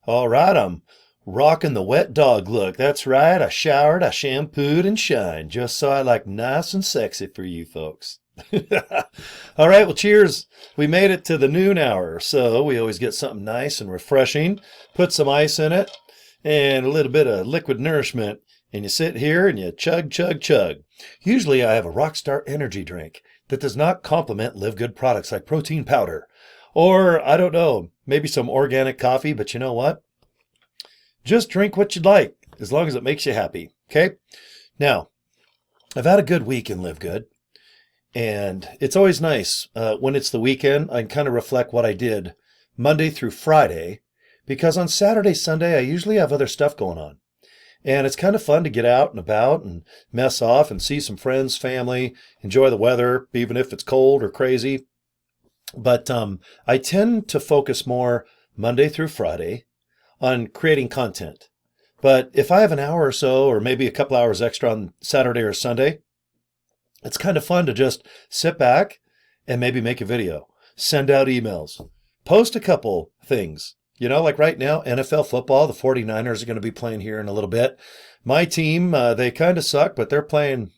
All right, I'm rocking the wet dog look. That's right. I showered, I shampooed, and shined just so I like nice and sexy for you folks. All right, well, cheers. We made it to the noon hour, so we always get something nice and refreshing. Put some ice in it and a little bit of liquid nourishment, and you sit here and you chug, chug, chug. Usually I have a Rockstar energy drink that does not complement Live Good products like protein powder. Or, I don't know, maybe some organic coffee, but you know what? Just drink what you'd like, as long as it makes you happy, okay? Now, I've had a good week in Live Good, and it's always nice when it's the weekend. I can kind of reflect what I did Monday through Friday, because on Saturday, Sunday, I usually have other stuff going on. And it's kind of fun to get out and about and mess off and see some friends, family, enjoy the weather, even if it's cold or crazy. But I tend to focus more Monday through Friday on creating content. But if I have an hour or so, or maybe a couple hours extra on Saturday or Sunday, it's kind of fun to just sit back and maybe make a video, send out emails, post a couple things. You know, like right now, NFL football, the 49ers are going to be playing here in a little bit. My team, they kind of suck, but they're playing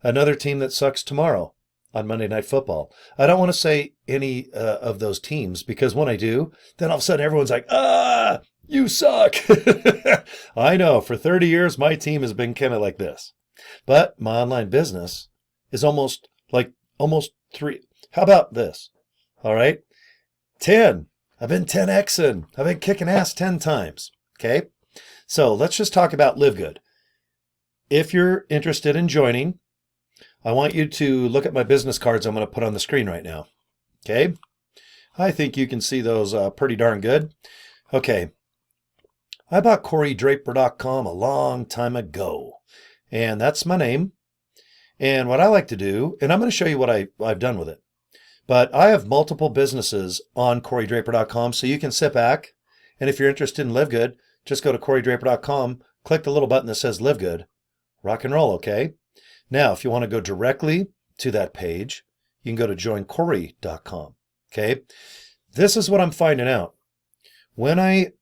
another team that sucks tomorrow on Monday Night Football. I don't want to say any of those teams, because when I do, then all of a sudden everyone's like, you suck. I know, for 30 years, my team has been kind of like this. But my online business is almost three. How about this? All right. 10. I've been 10Xing. I've been kicking ass 10 times. Okay. So let's just talk about Live Good. If you're interested in joining, I want you to look at my business cards I'm going to put on the screen right now. Okay. I think you can see those pretty darn good. Okay. I bought CoryDraper.com a long time ago, and that's my name. And what I like to do, and I'm going to show you what I've done with it. But I have multiple businesses on CoryDraper.com, so you can sit back, and if you're interested in Live Good, just go to CoryDraper.com, click the little button that says Live Good, rock and roll, okay? Now, if you want to go directly to that page, you can go to joincory.com, okay? This is what I'm finding out. When I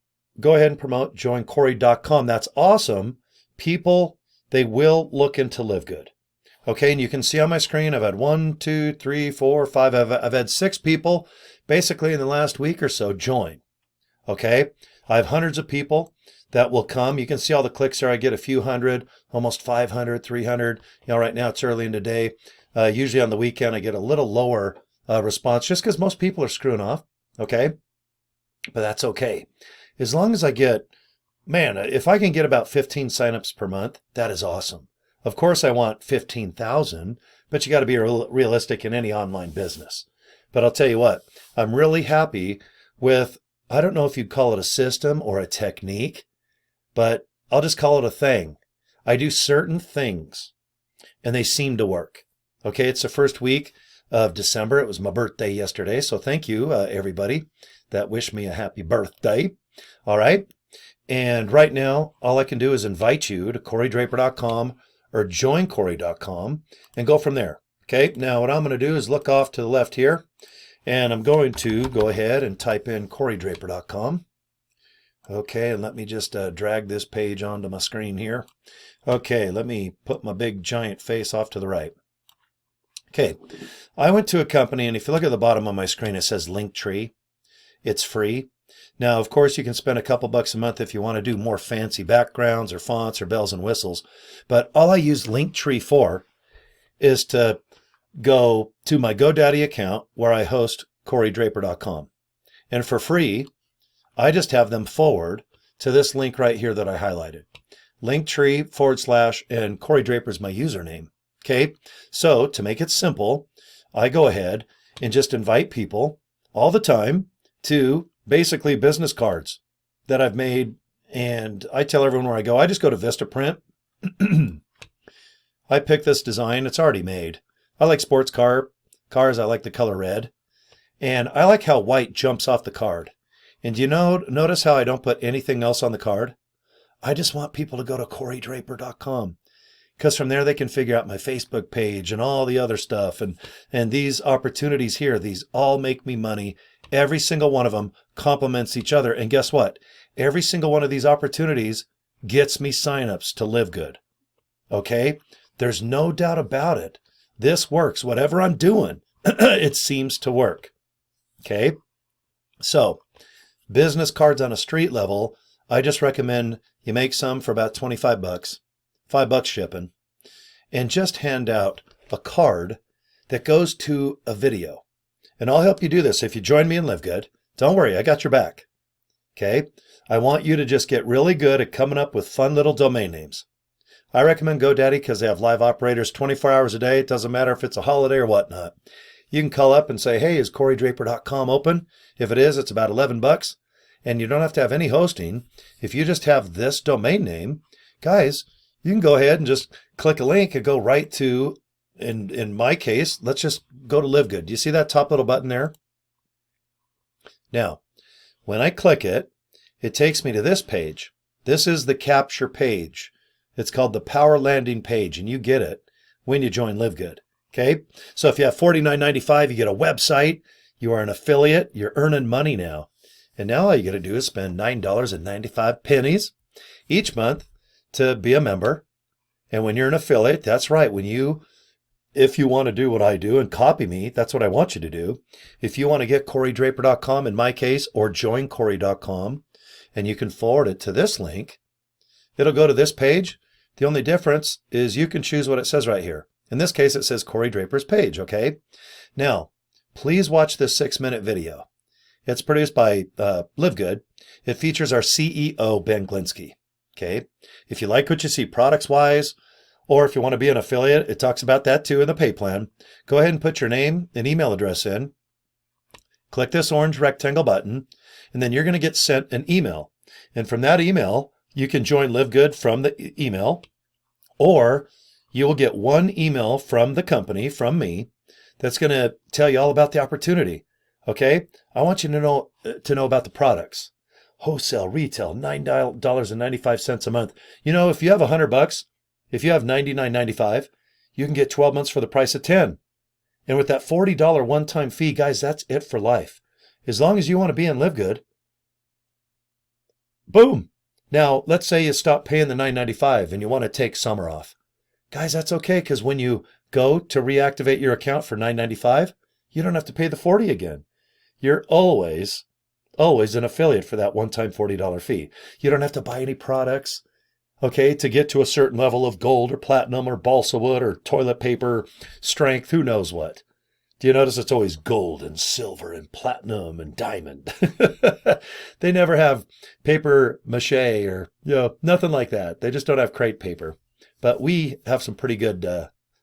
go ahead and promote joincory.com, that's awesome. People, they will look into Live Good. Okay, and you can see on my screen, I've had 1, 2, 3, 4, 5, I've had 6 people basically in the last week or so join. Okay, I have hundreds of people that will come. You can see all the clicks there. I get a few hundred, almost 500, 300. You know, right now it's early in the day. Usually on the weekend, I get a little lower response just because most people are screwing off. Okay, but that's okay. As long as I get, man, if I can get about 15 signups per month, that is awesome. Of course, I want 15,000, but you got to be realistic in any online business. But I'll tell you what, I'm really happy with, I don't know if you'd call it a system or a technique, but I'll just call it a thing. I do certain things, and they seem to work. Okay, it's the first week of December. It was my birthday yesterday, so thank you, everybody that wished me a happy birthday. All right, and right now, all I can do is invite you to CoryDraper.com or joincory.com and go from there. Okay, now what I'm going to do is look off to the left here, and I'm going to go ahead and type in CoryDraper.com. Okay, and let me just drag this page onto my screen here. Okay, let me put my big giant face off to the right. Okay, I went to a company, and if you look at the bottom of my screen, it says Linktree. It's free. Now, of course, you can spend a couple bucks a month if you want to do more fancy backgrounds or fonts or bells and whistles. But all I use Linktree for is to go to my GoDaddy account where I host CoryDraper.com. And for free, I just have them forward to this link right here that I highlighted. Linktree / and Cory Draper is my username. Okay, so to make it simple, I go ahead and just invite people all the time to basically business cards that I've made, and I tell everyone where I go. I just go to Vistaprint. I pick this design. It's already made. I like sports cars. I like the color red, and I like how white jumps off the card. And you know, notice how I don't put anything else on the card? I just want people to go to CoryDraper.com, because from there they can figure out my Facebook page and all the other stuff. And these opportunities here, these all make me money Every single one of them complements each other. And guess what? Every single one of these opportunities gets me signups to LiveGood. Okay? There's no doubt about it. This works. Whatever I'm doing, it seems to work. Okay? So, business cards on a street level, I just recommend you make some for about 25 bucks, $5 shipping, and just hand out a card that goes to a video. And I'll help you do this if you join me in LiveGood. Don't worry, I got your back. Okay? I want you to just get really good at coming up with fun little domain names. I recommend GoDaddy because they have live operators 24 hours a day. It doesn't matter if it's a holiday or whatnot. You can call up and say, hey, is CoryDraper.com open? If it is, it's about 11 bucks. And you don't have to have any hosting. If you just have this domain name, guys, you can go ahead and just click a link and go right to, in my case, let's just go to LiveGood. Do you see that top little button there? Now, when I click it, it takes me to this page. This is the capture page. It's called the Power Landing page, and you get it when you join LiveGood. Okay? So if you have $49.95, you get a website, you are an affiliate, you're earning money now. And now all you got to do is spend $9.95 each month to be a member. And when you're an affiliate, that's right. If you want to do what I do and copy me, that's what I want you to do. If you want to get CoryDraper.com in my case, or joincory.com, and you can forward it to this link, it'll go to this page. The only difference is you can choose what it says right here. In this case, it says Cory Draper's page, okay? Now, please watch this 6-minute video. It's produced by LiveGood. It features our CEO, Ben Glinsky, okay? If you like what you see products-wise, or if you want to be an affiliate, it talks about that too in the pay plan. Go ahead and put your name and email address in. Click this orange rectangle button, and then you're going to get sent an email. And from that email, you can join LiveGood from the email, or you will get one email from the company, from me, that's going to tell you all about the opportunity. Okay? I want you to know about the products. Wholesale, retail, $9.95 a month. You know, if you have $100, if you have $99.95, you can get 12 months for the price of 10. And with that $40 one-time fee, guys, that's it for life. As long as you want to be in LiveGood, boom. Now, let's say you stop paying the $9.95 and you want to take summer off. Guys, that's okay, because when you go to reactivate your account for $9.95, you don't have to pay the $40 again. You're always an affiliate for that one-time $40 fee. You don't have to buy any products, okay, to get to a certain level of gold or platinum or balsa wood or toilet paper strength, who knows what. Do you notice it's always gold and silver and platinum and diamond? They never have paper mache or, nothing like that. They just don't have crepe paper. But we have some pretty good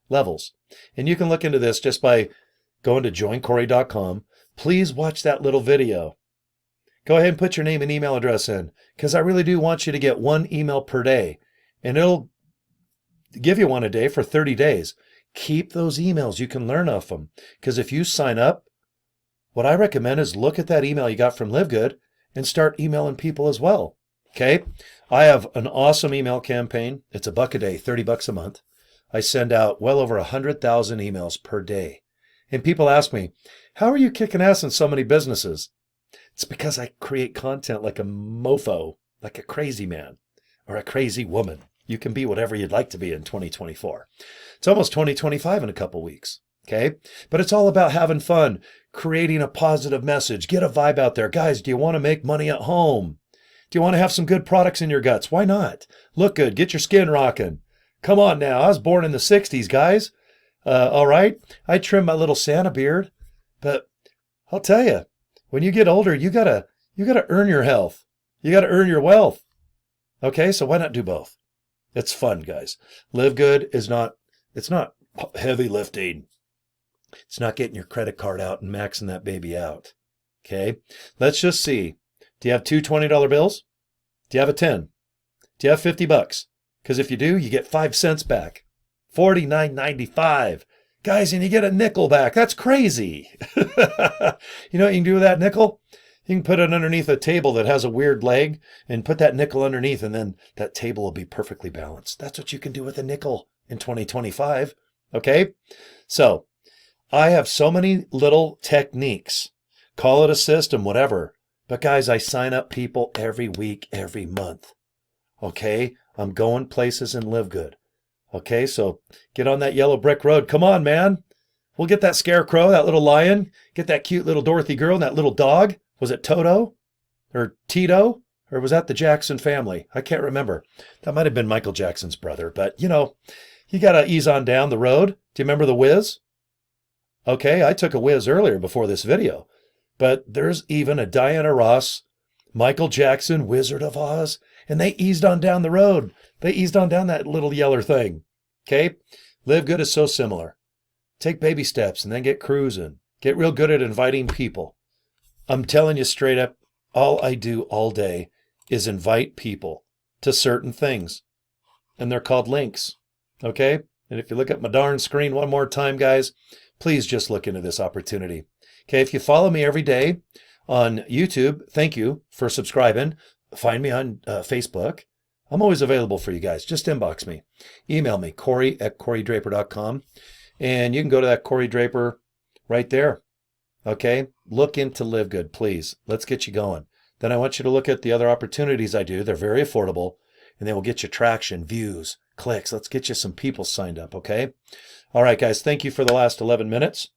levels. And you can look into this just by going to joincory.com. Please watch that little video. Go ahead and put your name and email address in, because I really do want you to get one email per day. And it'll give you one a day for 30 days. Keep those emails. You can learn off them. Because if you sign up, what I recommend is look at that email you got from LiveGood and start emailing people as well. Okay? I have an awesome email campaign. It's $1 a day, $30 a month. I send out well over 100,000 emails per day. And people ask me, how are you kicking ass in so many businesses? It's because I create content like a mofo, like a crazy man or a crazy woman. You can be whatever you'd like to be in 2024. It's almost 2025 in a couple weeks, okay? But it's all about having fun, creating a positive message, get a vibe out there. Guys, do you want to make money at home? Do you want to have some good products in your guts? Why not? Look good, get your skin rocking. Come on now, I was born in the 60s, guys. All right, I trimmed my little Santa beard, but I'll tell you, when you get older, you gotta earn your health. You gotta earn your wealth. Okay, so why not do both? It's fun, guys. LiveGood is not heavy lifting. It's not getting your credit card out and maxing that baby out. Okay, let's just see. Do you have two $20 bills? Do you have a 10? Do you have $50? Because if you do, you get 5 cents back. $49.95. Guys, and you get a nickel back. That's crazy. You know what you can do with that nickel? You can put it underneath a table that has a weird leg and put that nickel underneath, and then that table will be perfectly balanced. That's what you can do with a nickel in 2025. Okay? So I have so many little techniques Call it a system, whatever. But guys, I sign up people every week, every month. Okay? I'm going places and live good. Okay? So get on that yellow brick road. Come on, man. We'll get that scarecrow, that little lion, get that cute little Dorothy girl and that little dog. Was it Toto or Tito? Or was that the Jackson family? I can't remember. That might have been Michael Jackson's brother. But, you know, you got to ease on down the road. Do you remember the Wiz? Okay, I took a whiz earlier before this video. But there's even a Diana Ross, Michael Jackson, Wizard of Oz, and they eased on down the road. They eased on down that little yeller thing. Okay? Live Good is so similar. Take baby steps and then get cruising. Get real good at inviting people. I'm telling you straight up, all I do all day is invite people to certain things. And they're called links. Okay? And if you look at my darn screen one more time, guys, please just look into this opportunity. Okay, if you follow me every day on YouTube, thank you for subscribing. Find me on Facebook. I'm always available for you guys. Just inbox me. Email me, Cory@CoryDraper.com. And you can go to that Cory Draper right there. Okay, look into Live Good, please. Let's get you going. Then I want you to look at the other opportunities I do. They're very affordable, and they will get you traction, views, clicks. Let's get you some people signed up, okay? All right, guys, thank you for the last 11 minutes.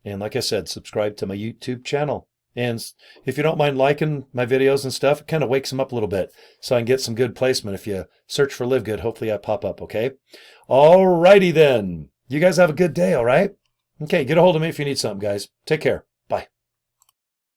And like I said, subscribe to my YouTube channel. And if you don't mind liking my videos and stuff, it kind of wakes them up a little bit so I can get some good placement. If you search for Live Good, hopefully I pop up, okay? All righty then. You guys have a good day, all right? Okay, get a hold of me if you need something, guys. Take care.